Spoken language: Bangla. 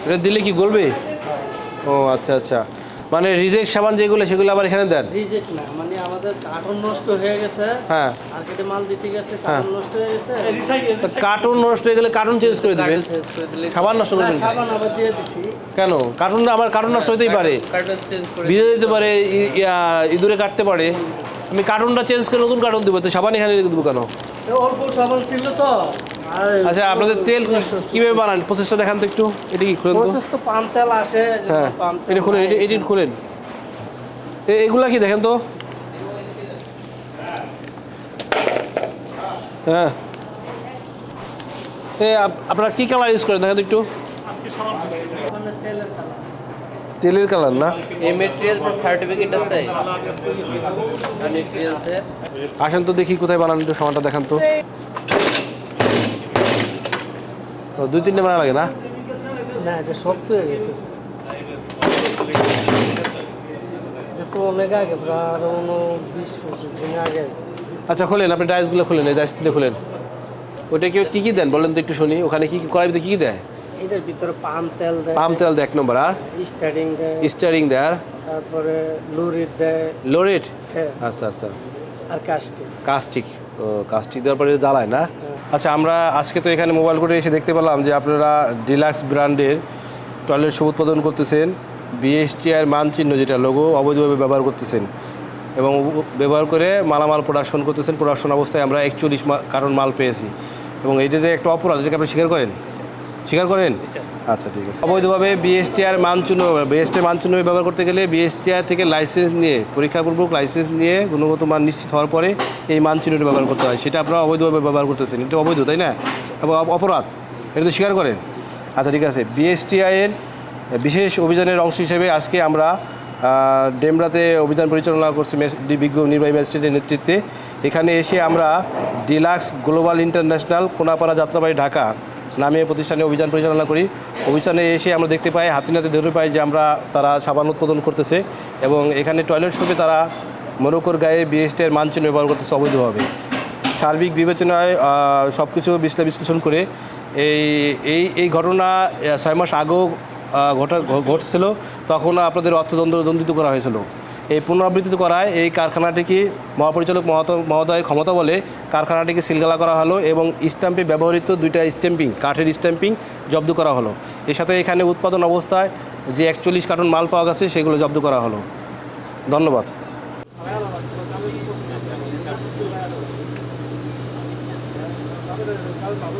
এটা দিলে কি গলবে? ও আচ্ছা আচ্ছা, মানে রিজেক্ট সাবান যেগুলো সেগুলো আবার এখানে দেন? রিজেক্ট না, মানে আমাদের কার্টন নষ্ট হয়ে গেছে, হ্যাঁ মার্কেটে মাল দিতে গেছে, কার্টন নষ্ট হয়ে গেছে। কার্টুন নষ্ট হয়ে গেলে কার্টুন চেঞ্জ করে দিবেন, চেঞ্জ করে দিলে সাবান নষ্ট করবেন? সাবান আবার দিয়ে দিছি। কেন? কার্টুন আবার কার্টুন নষ্ট হতেই পারে, কার্টন চেঞ্জ করে ভিজে যেতে পারে, ইঁদুরে কাটতে পারে। আমি কার্টুনটা চেঞ্জ করে নতুন কার্টুন দেবো, তো সাবান এখানে রেখে দেবো কেন? অল্প সাবান ছিল তো। আচ্ছা আপনাদের তেল কীভাবে বানান, প্রসেসটা দেখান তো একটু। এটা কি খুলেন তো? প্রসেস তো পাম তেল আসে। হ্যাঁ এটা খুলেন, এটি খুলেন, এগুলা কি দেখেন তো। হ্যাঁ আপনারা কী কালার ইউজ করেন দেখেন তো একটু। তেলের কালার না? এই মেটেরিয়ালসের সার্টিফিকেট আছে, মেটেরিয়ালসের। আসেন তো দেখি কোথায় বানান, একটু সামানটা দেখান তো। 2-3 বানা লাগে না? না, এটা শক্ত হয়ে গেছে, এটা তো অনেক আগে, প্রায় আরো 20-25 দিন আগে। আচ্ছা খোলেন, আপনি ডাইসগুলো খুলেন, এই ডাইসগুলো খুলেন। ওইটা কেউ কী কী দেন বলেন তো একটু শুনি, ওখানে কী কী করার ভিতরে কী কী দেয়? এটার ভিতরে পাম তেল দেয়, পাম তেল দেয় 1 নম্বর, আর স্টারিং দেয়, স্টারিং দেয়, আর তারপরে লুরিট দেয়। লোরেট? হ্যাঁ, আচ্ছা আচ্ছা, আর কাস্টিং। কাস্টিক। ও কাস্টিক দেওয়ার পরে জ্বালায় না? আচ্ছা আমরা আজকে তো এখানে মোবাইল কোর্টে এসে দেখতে পেলাম যে আপনারা ডিলাক্স ব্র্যান্ডের টয়লেট শু উৎপাদন করতেছেন, বিএসটিআর মানচিহ্ন যেটা লোগো অবৈধভাবে ব্যবহার করতেছেন এবং ব্যবহার করে মালামাল প্রোডাকশন করতেছেন। প্রোডাকশন অবস্থায় আমরা 41 কার্টন মাল পেয়েছি এবং এটা যে একটা অপরাধ, এটাকে আপনি স্বীকার করেন? স্বীকার করেন? আচ্ছা ঠিক আছে। অবৈধভাবে বিএসটিআর মানচিহ্ন ব্যবহার করতে গেলে বিএসটিআর থেকে লাইসেন্স নিয়ে, পরীক্ষাপূর্বক লাইসেন্স নিয়ে গুণগত মান নিশ্চিত হওয়ার পরে এই মানচিহ্নটি ব্যবহার করতে হয়। সেটা আপনারা অবৈধভাবে ব্যবহার করতেছেন, এটা অবৈধ তাই না? এবং অপরাধ, এটা তো স্বীকার করেন? আচ্ছা ঠিক আছে। বিএসটিআইয়ের বিশেষ অভিযানের অংশ হিসেবে আজকে আমরা ডেমরাতে অভিযান পরিচালনা করছি বিজ্ঞ নির্বাহী ম্যাজিস্ট্রেটের নেতৃত্বে। এখানে এসে আমরা deluxe global international Konapara Jatrabari Dhaka নামে প্রতিষ্ঠানে অভিযান পরিচালনা করি। অভিযানে এসে আমরা দেখতে পাই, হাতে ধরে পাই যে তারা সাবান উৎপাদন করতেছে এবং এখানে টয়লেট শপে তারা মোরক্কোর গায়ে বিএসটিআর মানচিহ্ন ব্যবহার করতেছে অবৈধভাবে। সার্বিক বিবেচনায় সব কিছু বিশ্লেষণ করে এই ঘটনা 6 মাস আগেও ঘটছিল, তখন আপনাদের অর্থদণ্ডিত করা হয়েছিল। এই পুনরাবৃত্তি করায় এই কারখানাটিকে মহাপরিচালক মহোদয়ের ক্ষমতা বলে কারখানাটিকে সিলগালা করা হলো এবং স্ট্যাম্পে ব্যবহৃত 2টা স্ট্যাম্পিং, কাঠের স্ট্যাম্পিং জব্দ করা হলো। এর সাথে এখানে উৎপাদন অবস্থায় যে 41 কার্টন মাল পাওয়া গেছে সেগুলো জব্দ করা হলো। ধন্যবাদ। ভালো